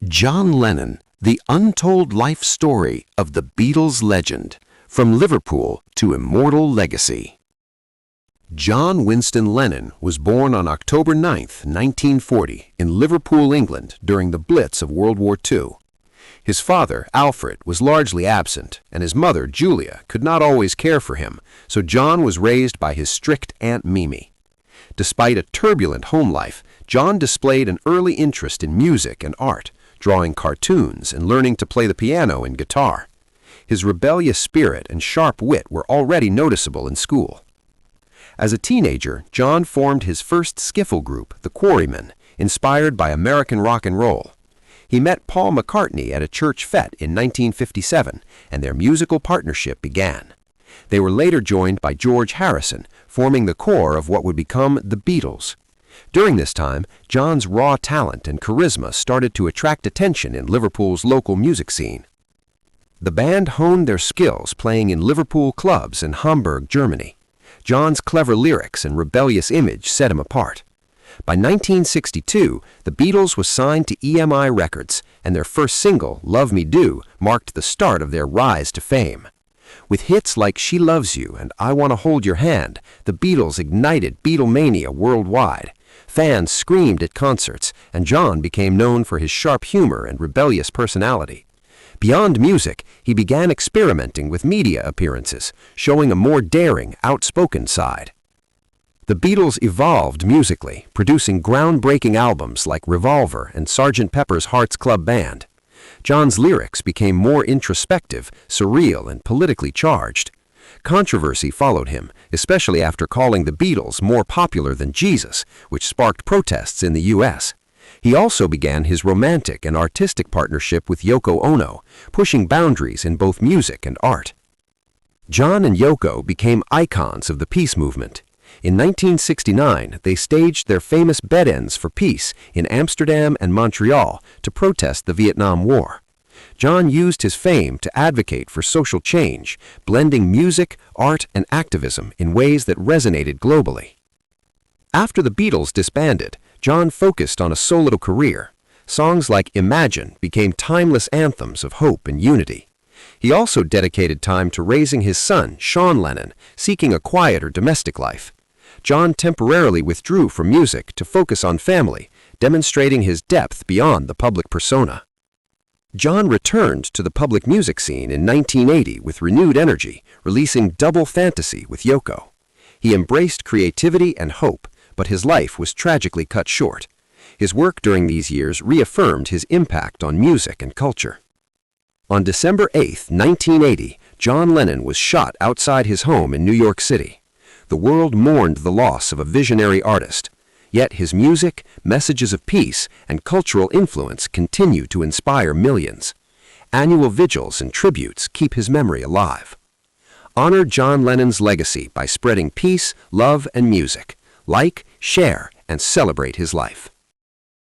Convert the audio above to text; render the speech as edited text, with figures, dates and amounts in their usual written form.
John Lennon, the untold life story of the Beatles legend, from Liverpool to immortal legacy. John Winston Lennon was born on October 9, 1940, in Liverpool, England, during the Blitz of World War II. His father, Alfred, was largely absent, and his mother, Julia, could not always care for him, so John was raised by his strict Aunt Mimi. Despite a turbulent home life, John displayed an early interest in music and art, drawing cartoons and learning to play the piano and guitar. His rebellious spirit and sharp wit were already noticeable in school. As a teenager, John formed his first skiffle group, the Quarrymen, inspired by American rock and roll. He met Paul McCartney at a church fete in 1957, and their musical partnership began. They were later joined by George Harrison, forming the core of what would become the Beatles. During this time, John's raw talent and charisma started to attract attention in Liverpool's local music scene. The band honed their skills playing in Liverpool clubs in Hamburg, Germany. John's clever lyrics and rebellious image set him apart. By 1962, the Beatles was signed to EMI Records, and their first single, Love Me Do, marked the start of their rise to fame. With hits like She Loves You and I Want to Hold Your Hand, the Beatles ignited Beatlemania worldwide. Fans screamed at concerts, and John became known for his sharp humor and rebellious personality. Beyond music, he began experimenting with media appearances, showing a more daring, outspoken side. The Beatles evolved musically, producing groundbreaking albums like Revolver and Sgt. Pepper's Hearts Club Band. John's lyrics became more introspective, surreal, and politically charged. Controversy followed him, especially after calling the Beatles more popular than Jesus, which sparked protests in the U.S. He also began his romantic and artistic partnership with Yoko Ono, pushing boundaries in both music and art. John and Yoko became icons of the peace movement. In 1969, they staged their famous Bed-Ends for Peace in Amsterdam and Montreal to protest the Vietnam War. John used his fame to advocate for social change, blending music, art, and activism in ways that resonated globally. After the Beatles disbanded, John focused on a solo career. Songs like Imagine became timeless anthems of hope and unity. He also dedicated time to raising his son, John Lennon, seeking a quieter domestic life. John temporarily withdrew from music to focus on family, demonstrating his depth beyond the public persona. John returned to the public music scene in 1980 with renewed energy, releasing Double Fantasy with Yoko. He embraced creativity and hope, but his life was tragically cut short. His work during these years reaffirmed his impact on music and culture. On December 8, 1980, John Lennon was shot outside his home in New York City. The world mourned the loss of a visionary artist. Yet his music, messages of peace, and cultural influence continue to inspire millions. Annual vigils and tributes keep his memory alive. Honor John Lennon's legacy by spreading peace, love, and music. Like, share, and celebrate his life.